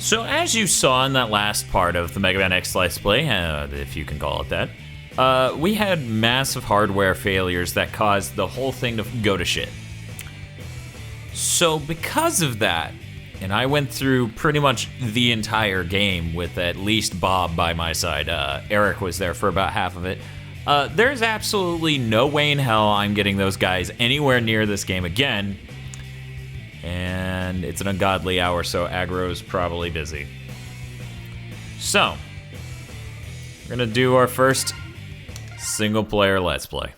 So as you saw in that last part of the MegaMan X Let's Play, if you can call it that, we had massive hardware failures that caused the whole thing to go to shit. So because of that, and I went through pretty much the entire game with at least Bob by my side, Eric was there for about half of it, there's absolutely no way in hell I'm getting those guys anywhere near this game again. And it's an ungodly hour, so aggro's probably busy. So, we're gonna do our first single player Let's Play.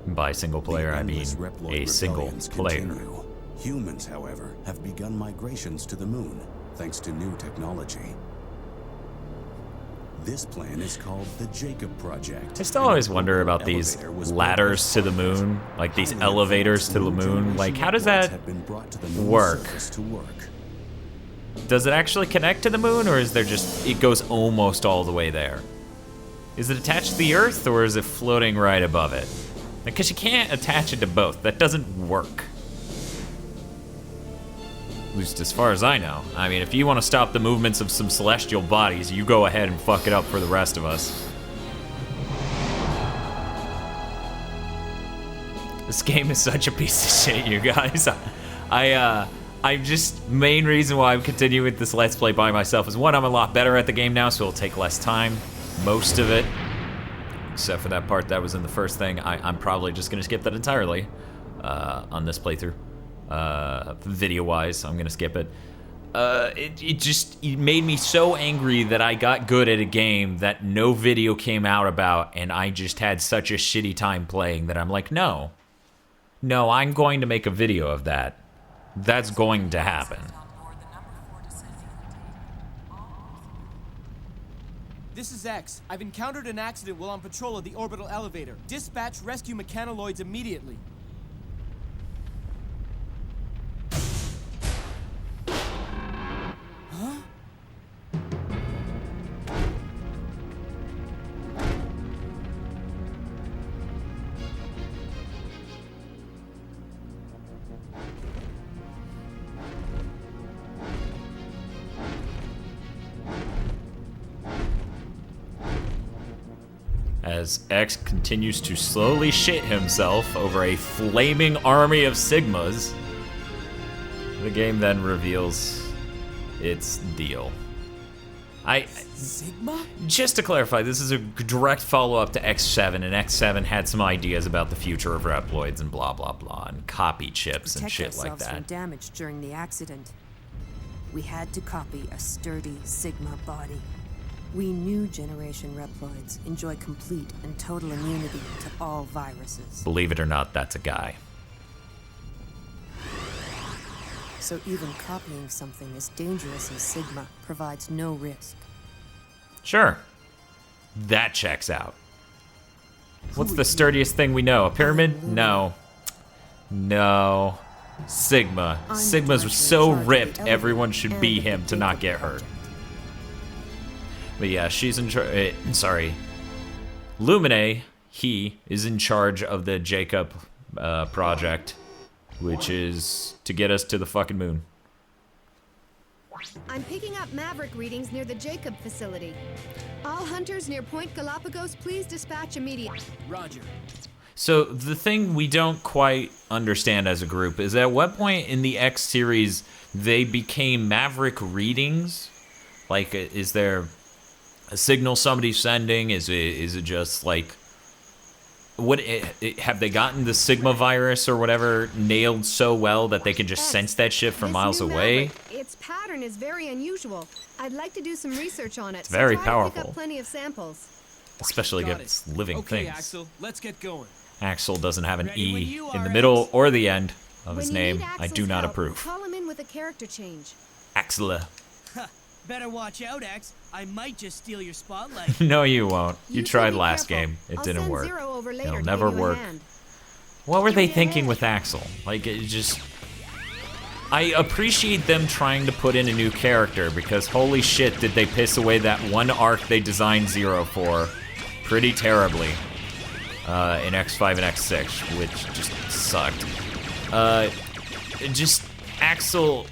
By single player, I mean a single player. Continue. Humans, however, have begun migrations to the moon, thanks to new technology. This plan is called the Jacob Project. I still always wonder about these ladders to the moon, like these elevators to the moon. Like, how does that work? Does it actually connect to the moon, or is there just, it goes almost all the way there? Is it attached to the Earth, or is it floating right above it? Because you can't attach it to both. That doesn't work. At least as far as I know. I mean, if you want to stop the movements of some celestial bodies, you go ahead and fuck it up for the rest of us. This game is such a piece of shit, you guys. I'm just, main reason why I'm continuing with this Let's Play by myself is one, I'm a lot better at the game now, so it'll take less time. Most of it. Except for that part that was in the first thing. I'm probably just gonna skip that entirely on this playthrough. Video-wise, I'm gonna skip it. It made me so angry that I got good at a game that no video came out about, and I just had such a shitty time playing that I'm like, no, I'm going to make a video of that. That's going to happen. This is X. I've encountered an accident while on patrol of the orbital elevator. Dispatch rescue mechanoids immediately. Huh? As X continues to slowly shit himself over a flaming army of Sigmas, the game then reveals its deal. Sigma? Just to clarify, this is a direct follow-up to X7, and X7 had some ideas about the future of Reploids and blah blah blah, and copy chips and shit like that. From damage during the accident, we had to copy a sturdy Sigma body. We knew Generation Reploids enjoy complete and total immunity to all viruses. Believe it or not, that's a guy. So even copying something as dangerous as Sigma provides no risk. Sure. That checks out. What's the sturdiest thing we know? A pyramid? No. No. Sigma. Sigma's so ripped, everyone should be him to not get hurt. But yeah, she's in charge. Sorry. Lumine, he is in charge of the Jacob project, which is to get us to the fucking moon. I'm picking up Maverick readings near the Jacob facility. All hunters near Point Galapagos, please dispatch immediately. Roger. So the thing we don't quite understand as a group is at what point in the X series they became Maverick readings? Like, is there a signal somebody's sending? Is it just like, what have they gotten the Sigma virus or whatever nailed so well that they can just sense that shit from miles away? Its pattern is very unusual. I'd like to do some research on it. It's very so try to pick powerful. up plenty of samples. Especially Got against living okay, things. Axel, let's get going. Axel doesn't have an Ready when E you in are, the middle X. or the end of When his you name. need I Axel's do not help, approve. Call him in with a character change. Axela. Better watch out, X. I might just steal your spotlight. No, you won't. You two tried be last careful. game. It I'll didn't send work. Zero over later It'll to never give you a work. hand. What were they Give me a thinking hand. with Axel? Like, it just... I appreciate them trying to put in a new character, because holy shit did they piss away that one arc they designed Zero for pretty terribly in X5 and X6, which just sucked. just Axel.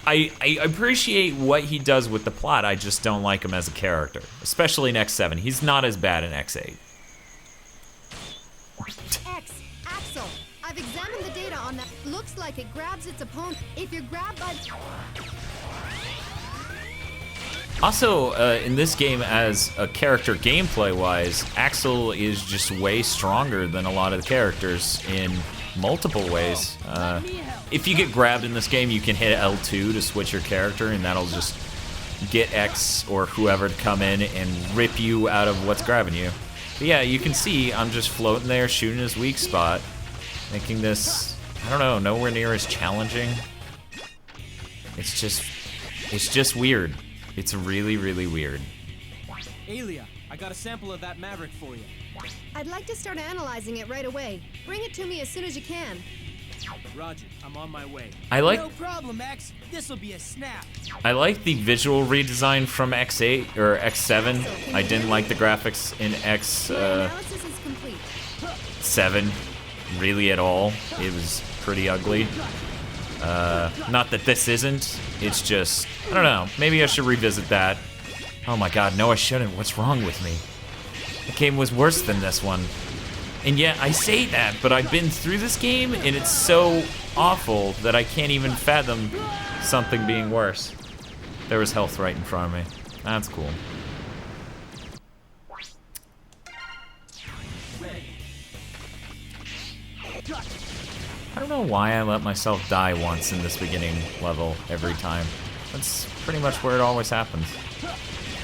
I appreciate what he does with the plot. I just don't like him as a character, especially in X7. He's not as bad in X8. Axel, I've examined the data on that. Looks like it grabs its opponent. If you're grabbed by... Also, in this game, as a character gameplay-wise, Axel is just way stronger than a lot of the characters in multiple ways. If you get grabbed in this game, you can hit L2 to switch your character, and that'll just get X or whoever to come in and rip you out of what's grabbing you. But yeah, you can see I'm just floating there, shooting his weak spot, making this, I don't know, nowhere near as challenging. It's just weird. It's really, really weird. Alia, I got a sample of that Maverick for you. I'd like to start analyzing it right away. Bring it to me as soon as you can. Roger, I'm on my way. No problem, X. This'll be a snap. I like the visual redesign from X8 or X7. I didn't like the graphics in My analysis is complete. X7 really at all. It was pretty ugly. Not that this isn't. It's just, I don't know. Maybe I should revisit that. Oh my god, no I shouldn't. What's wrong with me? The game was worse than this one. And yet I say that, but I've been through this game and it's so awful that I can't even fathom something being worse. There was health right in front of me. That's cool. I don't know why I let myself die once in this beginning level every time. That's pretty much where it always happens.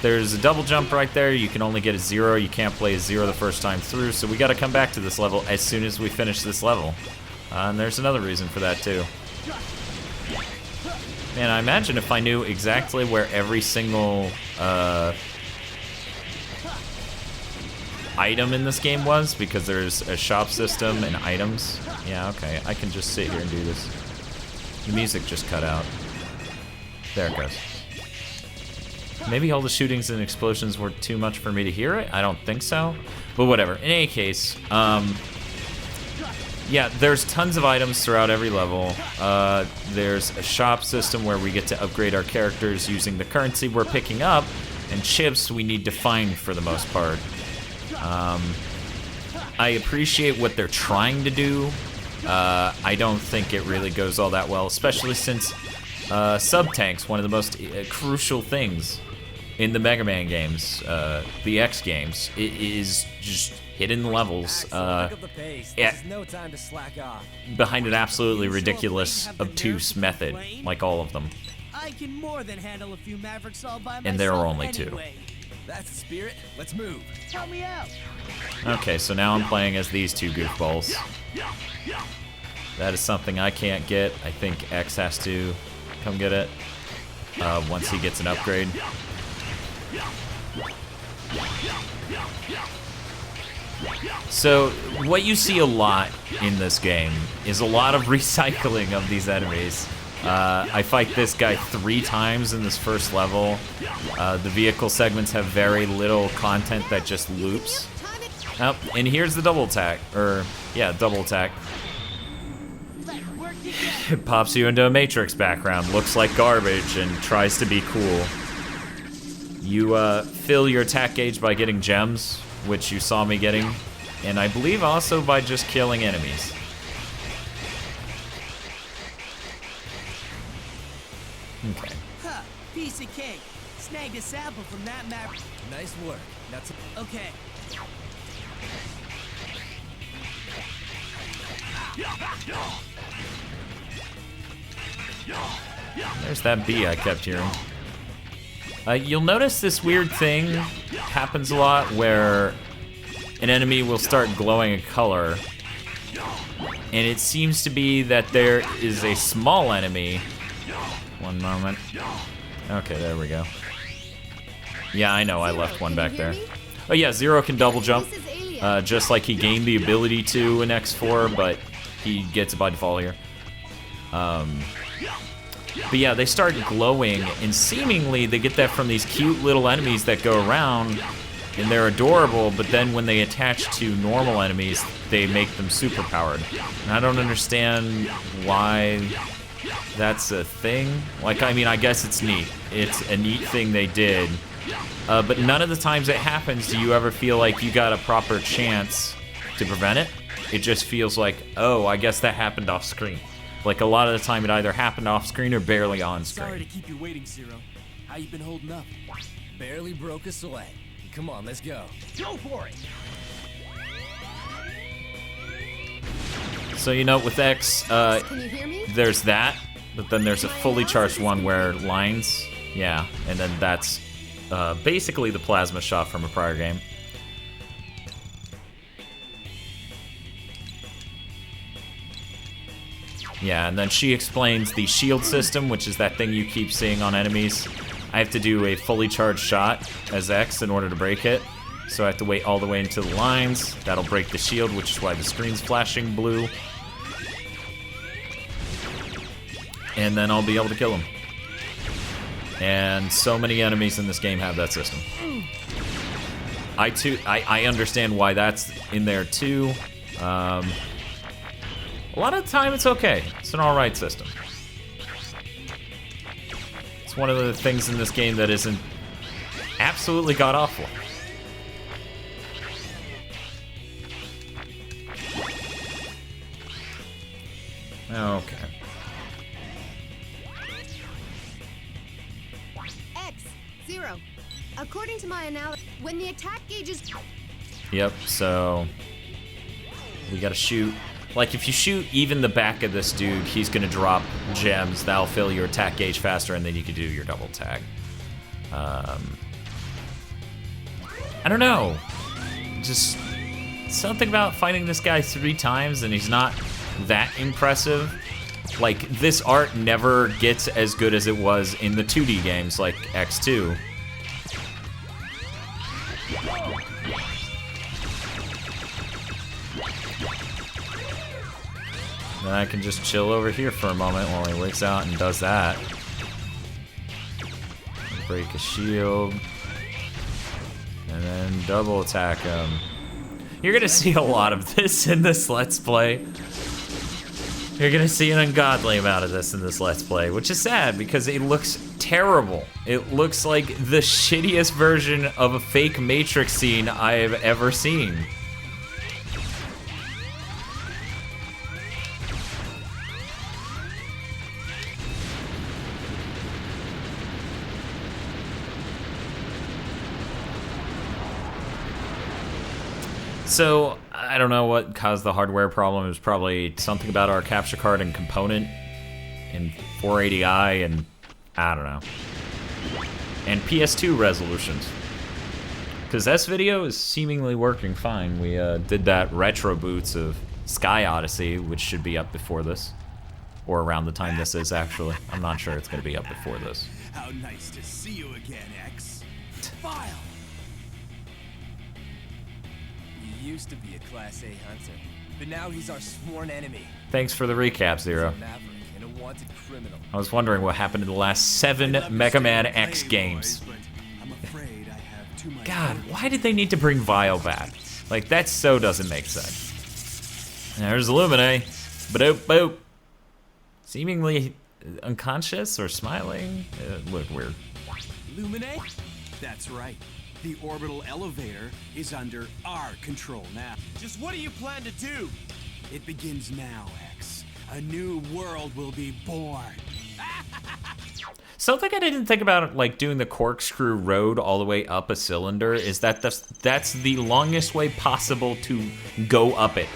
There's a double jump right there. You can only get a 0. You can't play a 0 the first time through, so we gotta come back to this level as soon as we finish this level. And there's another reason for that too. Man, I imagine if I knew exactly where every single item in this game was, because there's a shop system and items. Yeah, okay, I can just sit here and do this. The music just cut out. There it goes. Maybe all the shootings and explosions were too much for me to hear it? I don't think so. But whatever. In any case, yeah, there's tons of items throughout every level. There's a shop system where we get to upgrade our characters using the currency we're picking up, and chips we need to find for the most part. I appreciate what they're trying to do. I don't think it really goes all that well, especially since sub-tanks, one of the most crucial things in the Mega Man games, the X games, it is just hidden levels behind an absolutely ridiculous, obtuse method, like all of them. I can more than handle a few Mavericks all by myself. And there are only two. That's the spirit. Let's move. Help me out. Okay, so now I'm playing as these two goofballs. That is something I can't get. I think X has to come get it once he gets an upgrade. So what you see a lot in this game is a lot of recycling of these enemies. I fight this guy 3 times in this first level. The vehicle segments have very little content that just loops. Oh, and here's the double attack, double attack. It pops you into a Matrix background, looks like garbage, and tries to be cool. You fill your attack gauge by getting gems, which you saw me getting, and I believe also by just killing enemies. Okay. Huh, piece of cake. Snagged a sample from that map. Nice work. That's okay. There's that bee I kept hearing. You'll notice this weird thing happens a lot where an enemy will start glowing a color, and it seems to be that there is a small enemy. One moment. Okay, there we go. Yeah, I know, I left one back there. Oh yeah, Zero can double jump, just like he gained the ability to in X4, but he gets it by default here. But yeah, they start glowing, and seemingly they get that from these cute little enemies that go around, and they're adorable, but then when they attach to normal enemies, they make them superpowered. And I don't understand why that's a thing. Like, I mean, I guess it's neat. It's a neat thing they did. But none of the times it happens do you ever feel like you got a proper chance to prevent it. It just feels like, oh, I guess that happened off screen. Like, a lot of the time it either happened off screen or barely on screen. Sorry to keep you waiting, Zero. How you been holding up? Barely broke a sweat. Come on, let's go. Go for it! So, you know, with X, Can you hear me? there's that, but then there's a fully charged one where lines, yeah, and then that's basically the plasma shot from a prior game. Yeah, and then she explains the shield system, which is that thing you keep seeing on enemies. I have to do a fully charged shot as X in order to break it. So I have to wait all the way into the lines. That'll break the shield, which is why the screen's flashing blue. And then I'll be able to kill him. And so many enemies in this game have that system. I understand why that's in there too. A lot of the time it's okay. It's an alright system. It's one of the things in this game that isn't absolutely god-awful. Okay. X, 0. According to my analysis, when the attack gauge is... Yep, so we gotta shoot. Like, if you shoot even the back of this dude, he's gonna drop gems. That'll fill your attack gauge faster, and then you can do your double tag. I don't know. Just something about fighting this guy 3 times, and he's not that impressive. Like, this art never gets as good as it was in the 2D games, like X2. Then I can just chill over here for a moment while he wakes out and does that. Break a shield. And then double attack him. You're gonna see a lot of this in this Let's Play. You're gonna see an ungodly amount of this in this Let's Play, which is sad because it looks terrible. It looks like the shittiest version of a fake Matrix scene I have ever seen. So, I don't know what caused the hardware problem. It was probably something about our capture card and component in 480i and I don't know. And PS2 resolutions. Because S-Video is seemingly working fine. We did that retro boots of Sky Odyssey, which should be up before this. Or around the time this is, actually. I'm not sure it's going to be up before this. How nice to see you again, X. File! He used to be a Class A hunter, but now he's our sworn enemy. Thanks for the recap, Zero. He's a maverick and a wanted criminal. I was wondering what happened in the last 7 MegaMan X games. I'm afraid I have too much. God, why did they need to bring Vile back? Like, that so doesn't make sense. There's Illumine. Boop, boop. Seemingly unconscious or smiling. It looked weird. Lumine? That's right. The orbital elevator is under our control now. Just what do you plan to do? It begins now, X. A new world will be born. Something I didn't think about, like doing the corkscrew road all the way up a cylinder, is that that's the longest way possible to go up it.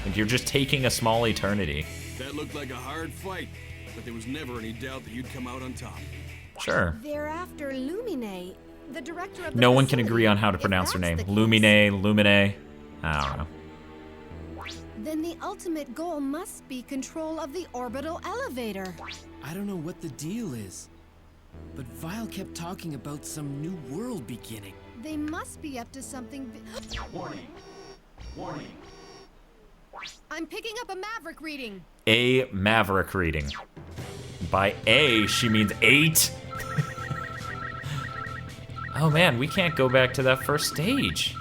Like, you're just taking a small eternity. That looked like a hard fight, but there was never any doubt that you'd come out on top. Sure. They're after Lumine, the director of the No one can facility. agree on how to If pronounce her that's name. the case, Lumine. I don't know. Then the ultimate goal must be control of the orbital elevator. I don't know what the deal is, but Vile kept talking about some new world beginning. They must be up to something. Warning. Warning. I'm picking up a Maverick reading. A Maverick reading. By A, she means 8. Oh man, we can't go back to that first stage.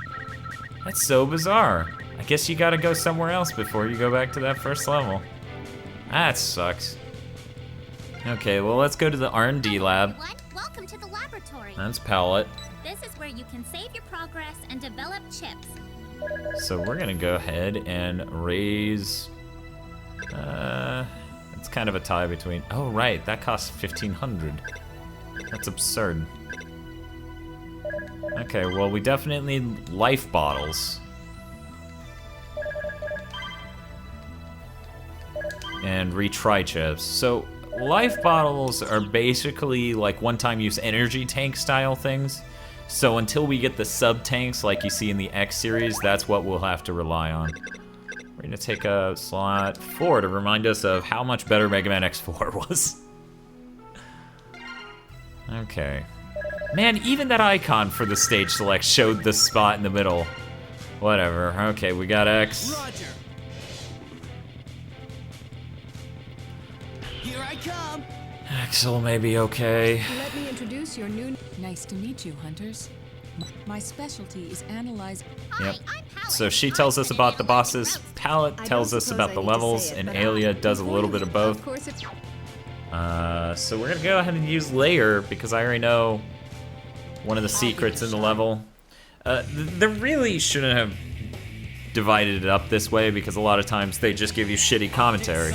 That's so bizarre. I guess you gotta go somewhere else before you go back to that first level. That sucks. Okay, well let's go to the R&D lab. Everyone, welcome to the laboratory. That's Palette. This is where you can save your progress and develop chips. So we're gonna go ahead and raise, it's kind of a tie between, oh right, that costs 1,500. That's absurd. Okay, well we definitely need life bottles. And retry chips. So life bottles are basically like one-time use energy tank style things. So until we get the sub-tanks like you see in the X series, that's what we'll have to rely on. We're gonna take a slot 4 to remind us of how much better MegaMan X4 was. Okay. Man, even that icon for the stage select showed the spot in the middle. Whatever, okay, we got X. Roger. Here I come. Axel may be okay. Let me introduce your new... Nice to meet you, hunters. My specialty is analyze. Yep. So she tells us about the bosses, Palette tells us about the levels, and Alia does a little bit of both. Of course, it's... So we're gonna go ahead and use Layer because I already know one of the secrets in the level. They really shouldn't have divided it up this way because a lot of times they just give you shitty commentary.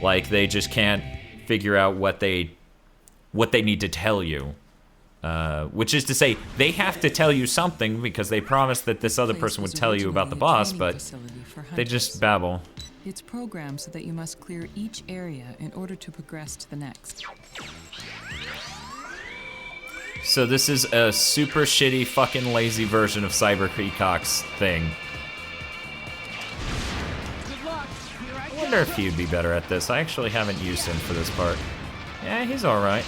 Like they just can't figure out what they need to tell you. Which is to say, they have to tell you something because they promised that this other person would tell you about the boss, but they just babble. It's programmed so that you must clear each area in order to progress to the next. So this is a super shitty fucking lazy version of Cyber Peacock's thing. I wonder if he'd be better at this. I actually haven't used him for this part. Yeah, he's alright.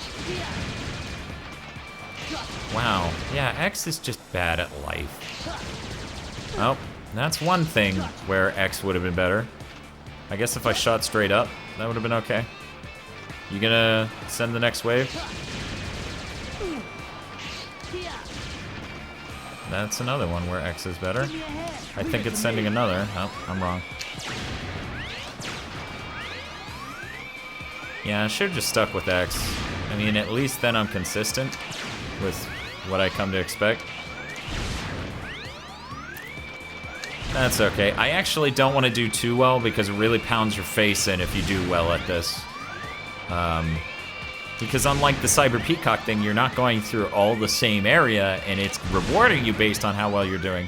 Wow. Yeah, X is just bad at life. Oh, that's one thing where X would have been better. I guess if I shot straight up, that would have been okay. You gonna send the next wave? That's another one where X is better. I think it's sending another. Oh, I'm wrong. Yeah, I should have just stuck with X. I mean, at least then I'm consistent with what I come to expect. That's okay. I actually don't want to do too well because it really pounds your face in if you do well at this. Because unlike the Cyber Peacock thing, you're not going through all the same area and it's rewarding you based on how well you're doing.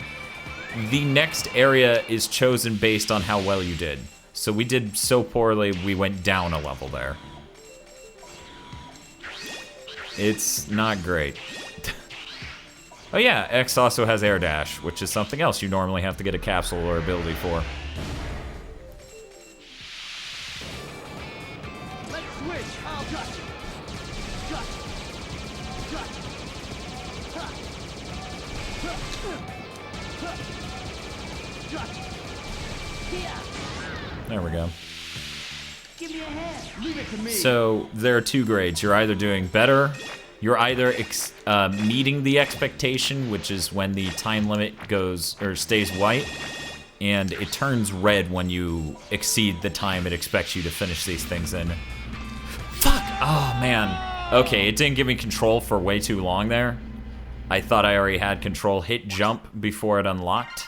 The next area is chosen based on how well you did. So we did so poorly, we went down a level there. It's not great. Oh yeah, X also has Air Dash, which is something else you normally have to get a capsule or ability for. Let's switch. I'll cut. There we go. Give me a hand. Leave it to me. So there are two grades. You're either doing better, you're either meeting the expectation, which is when the time limit goes or stays white, and it turns red when you exceed the time it expects you to finish these things in. Fuck! Oh man. Okay, it didn't give me control for way too long there. I thought I already had control. Hit jump before it unlocked,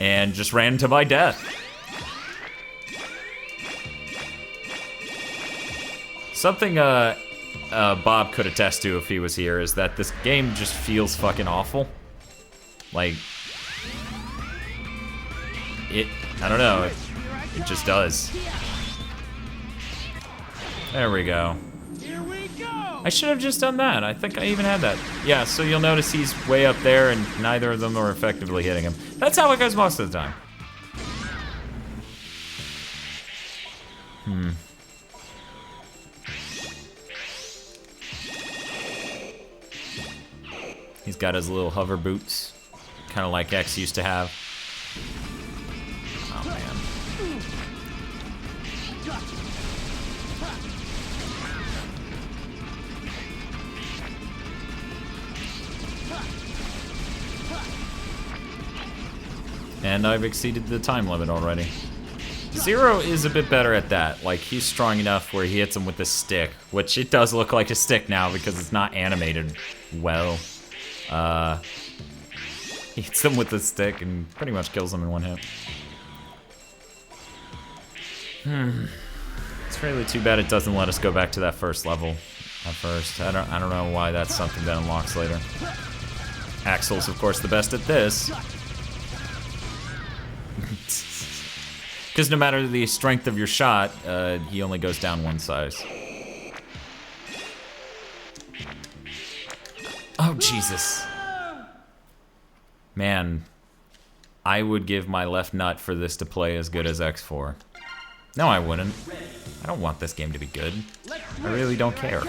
and just ran into my death. Something Bob could attest to if he was here is that this game just feels fucking awful. Like, I don't know, it just does. There we go. I should have just done that. I think I even had that. Yeah, so you'll notice he's way up there and neither of them are effectively hitting him. That's how it goes most of the time. He's got his little hover boots, kind of like X used to have. Oh man. and I've exceeded the time limit already. Zero is a bit better at that. Like, he's strong enough where he hits him with a stick, which it does look like a stick now because it's not animated well. He hits him with a stick and pretty much kills him in one hit. It's really too bad it doesn't let us go back to that first level at first. I don't know why that's something that unlocks later. Axel's, of course, the best at this. Because no matter the strength of your shot, he only goes down one size. Oh, Jesus. Man, I would give my left nut for this to play as good as X4. No, I wouldn't. I don't want this game to be good. I really don't care.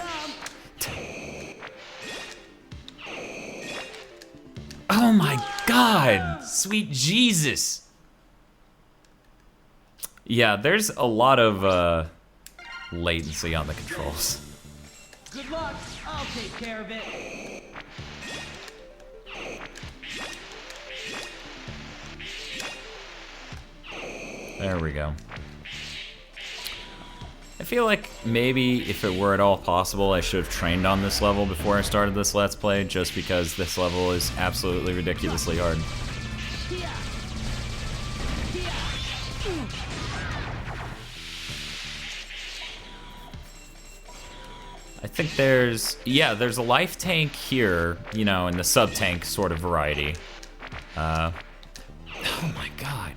Oh my God! Sweet Jesus! Yeah, there's a lot of latency on the controls. Good luck. I'll take care of it. There we go. I feel like maybe if it were at all possible, I should have trained on this level before I started this Let's Play, just because this level is absolutely ridiculously hard. I think there's a life tank here, you know, in the sub-tank sort of variety. Oh my God.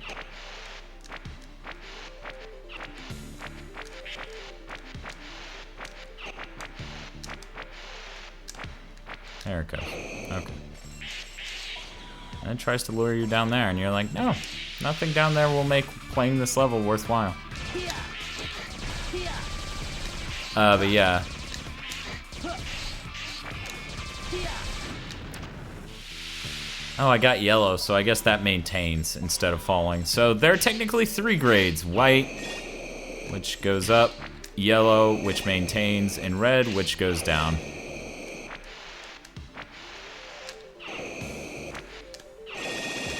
There it goes. Okay. And it tries to lure you down there, and you're like, no, nothing down there will make playing this level worthwhile. But yeah. Oh, I got yellow, so I guess that maintains instead of falling. So there are technically 3 grades. White, which goes up, yellow, which maintains, and red, which goes down.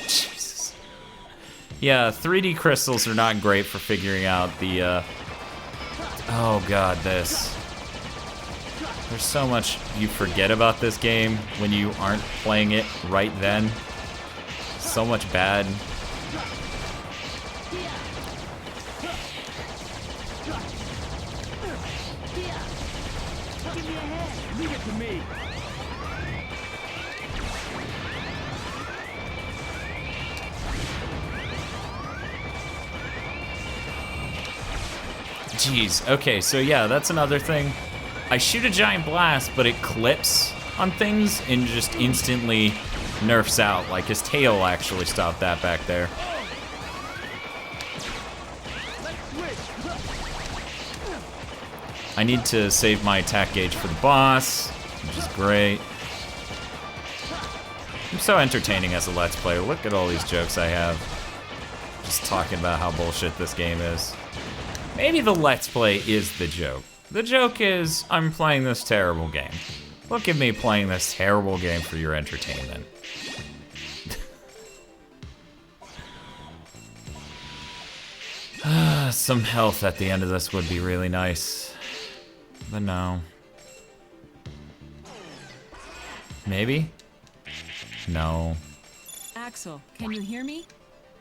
Jesus. Yeah, 3D crystals are not great for figuring out the, oh God, this. There's so much you forget about this game when you aren't playing it right then. So much bad. Give me a hand. Leave it to me. Jeez, okay, so yeah, that's another thing. I shoot a giant blast, but it clips on things and just instantly nerfs out. Like, his tail actually stopped that back there. I need to save my attack gauge for the boss, which is great. I'm so entertaining as a Let's Player. Look at all these jokes I have. Just talking about how bullshit this game is. Maybe the Let's Play is the joke. The joke is, I'm playing this terrible game. Look at me playing this terrible game for your entertainment. Some health at the end of this would be really nice. But no. Maybe? No. Axel, can you hear me?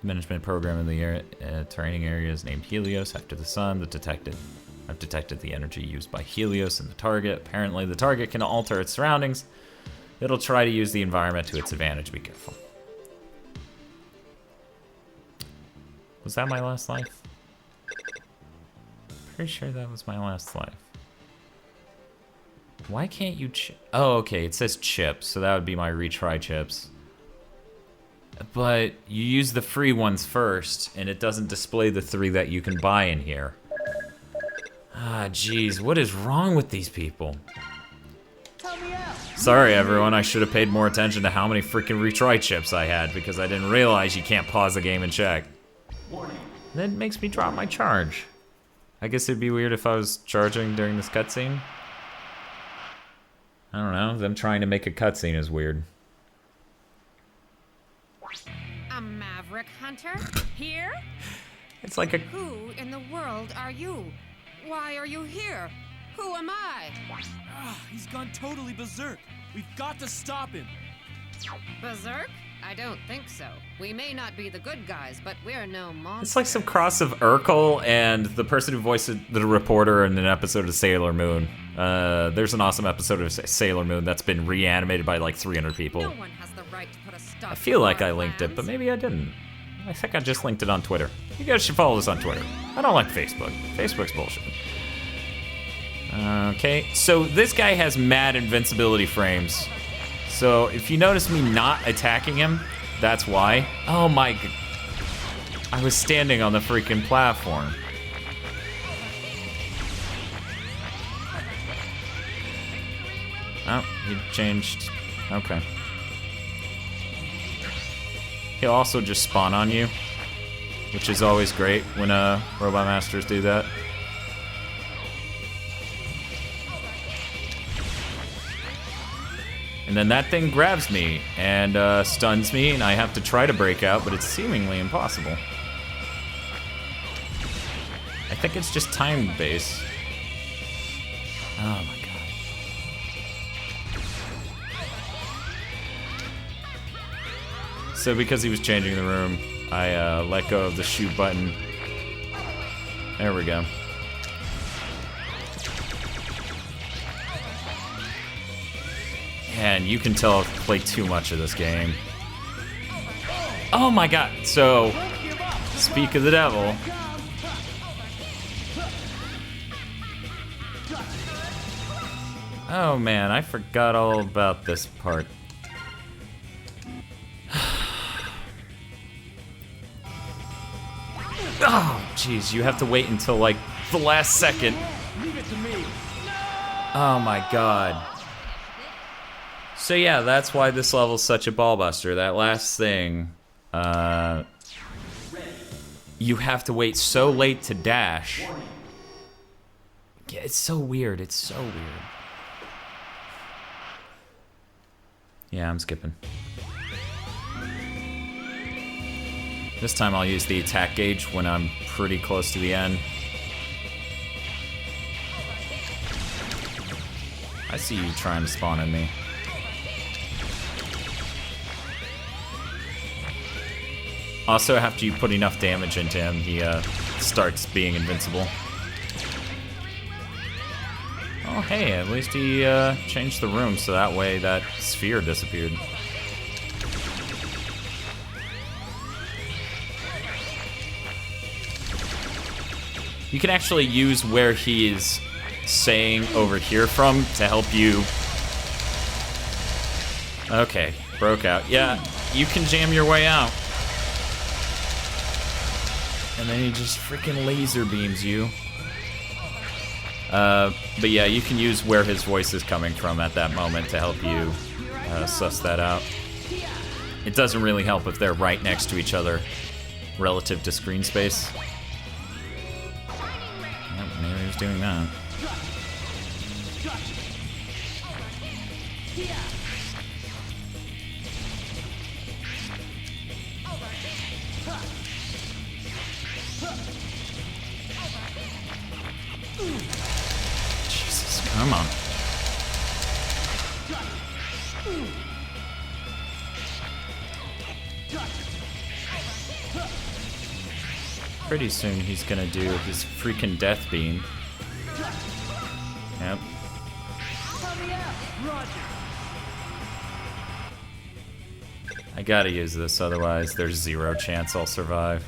Management program in the training area is named Helios after the sun. I've detected the energy used by Helios in the target. Apparently the target can alter its surroundings. It'll try to use the environment to its advantage. Be careful. Was that my last life? Pretty sure that was my last life. Why can't you oh, okay, it says chips, so that would be my retry chips. But you use the free ones first, and it doesn't display the 3 that you can buy in here. Ah, jeez, what is wrong with these people? Sorry, everyone, I should have paid more attention to how many freaking retry chips I had, because I didn't realize you can't pause the game and check. That makes me drop my charge. I guess it'd be weird if I was charging during this cutscene. I don't know, them trying to make a cutscene is weird. I'm Maverick. Derek Hunter? Here? It's like a... Who in the world are you? Why are you here? Who am I? He's gone totally berserk. We've got to stop him. Berserk? I don't think so. We may not be the good guys, but we're no monsters. It's like some cross of Urkel and the person who voiced the reporter in an episode of Sailor Moon. There's an awesome episode of Sailor Moon that's been reanimated by like 300 people. No one has the right to put a stop I feel to like our I linked it, plans. but maybe I didn't. I think I just linked it on Twitter. You guys should follow us on Twitter. I don't like Facebook. Facebook's bullshit. Okay, so this guy has mad invincibility frames. So if you notice me not attacking him, that's why. Oh my god. I was standing on the freaking platform. Oh, he changed. Okay. He'll also just spawn on you, which is always great when Robot Masters do that. And then that thing grabs me and stuns me, and I have to try to break out, but it's seemingly impossible. I think it's just time-based. Oh my god. So because he was changing the room, I let go of the shoot button. There we go. And you can tell I've played too much of this game. Oh my god, so, speak of the devil. Oh man, I forgot all about this part. Oh, jeez, you have to wait until like the last second. Oh my god. So yeah, that's why this level's such a ballbuster. That last thing, you have to wait so late to dash. Yeah, it's so weird. It's so weird. Yeah, I'm skipping. This time I'll use the attack gauge when I'm pretty close to the end. I see you trying to spawn in me. Also, after you put enough damage into him, he starts being invincible. Oh hey, at least he changed the room so that way that sphere disappeared. You can actually use where he is saying over here from to help you. Okay, broke out. Yeah, you can jam your way out. And then he just freaking laser beams you. But yeah, you can use where his voice is coming from at that moment to help you suss that out. It doesn't really help if they're right next to each other relative to screen space. Yep, maybe he was doing that. Jesus, come on. Pretty soon he's gonna do his freaking death beam. Yep. I gotta use this, otherwise there's 0 chance I'll survive.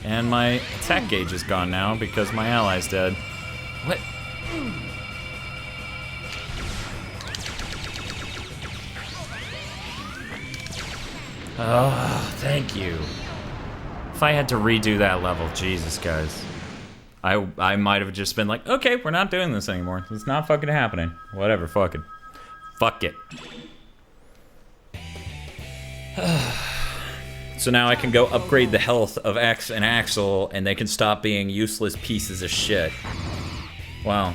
And my attack gauge is gone now because my ally's dead. What? Oh, thank you. If I had to redo that level, Jesus, guys. I might have just been like, okay, we're not doing this anymore. It's not fucking happening. Whatever, fuck it. Fuck it. So now I can go upgrade the health of X and Axel, and they can stop being useless pieces of shit. Wow.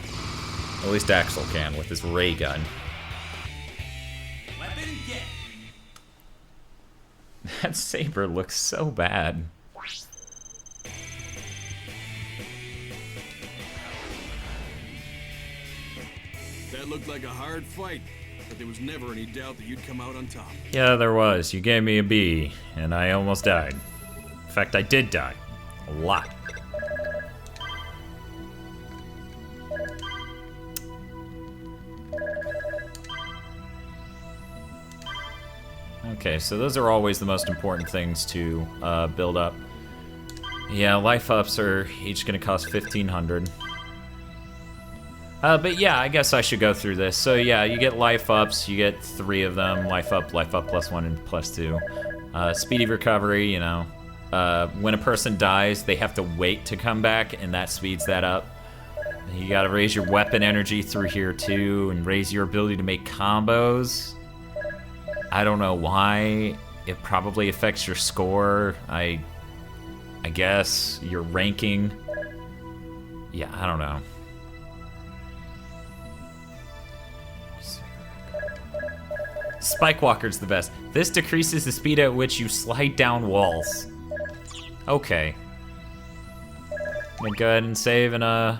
At least Axel can with his ray gun. Weapon get. That saber looks so bad. That looked like a hard fight, but there was never any doubt that you'd come out on top. Yeah, there was. You gave me a B, and I almost died. In fact, I did die. A lot. Okay, so those are always the most important things to build up. Yeah, life ups are each gonna cost 1,500. But yeah, I guess I should go through this. So yeah, you get life ups, you get 3 of them, life up +1 and +2. Speedy recovery, you know. When a person dies, they have to wait to come back, and that speeds that up. You gotta raise your weapon energy through here too, and raise your ability to make combos. I don't know why. It probably affects your score. I guess your ranking. Yeah, I don't know. Spike Walker's the best. This decreases the speed at which you slide down walls. Okay. I'm gonna go ahead and save and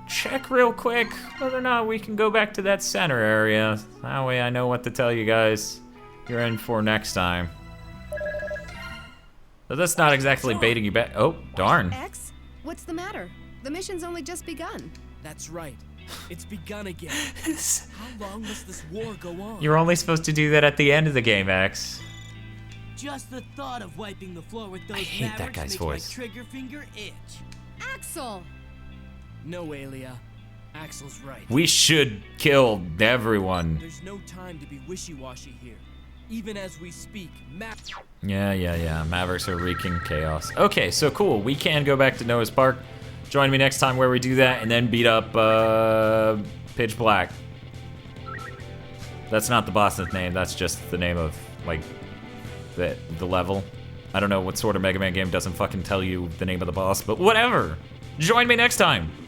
check real quick whether or not we can go back to that center area. That way I know what to tell you guys you're in for next time. But that's not exactly baiting you back. Oh, darn. X? What's the matter? The mission's only just begun. That's right. It's begun again. How long must this war go on? You're only supposed to do that at the end of the game, X. Just the thought of wiping the floor with those I hate that mavericks guy's makes voice. my trigger finger itch. Axel! No, Aelia. Axel's right. We should kill everyone. There's no time to be wishy-washy here. Even as we speak, Yeah. Mavericks are wreaking chaos. Okay, so cool. We can go back to Noah's Park. Join me next time where we do that and then beat up Pitch Black. That's not the boss's name. That's just the name of, like, the level. I don't know what sort of Mega Man game doesn't fucking tell you the name of the boss, but whatever. Join me next time.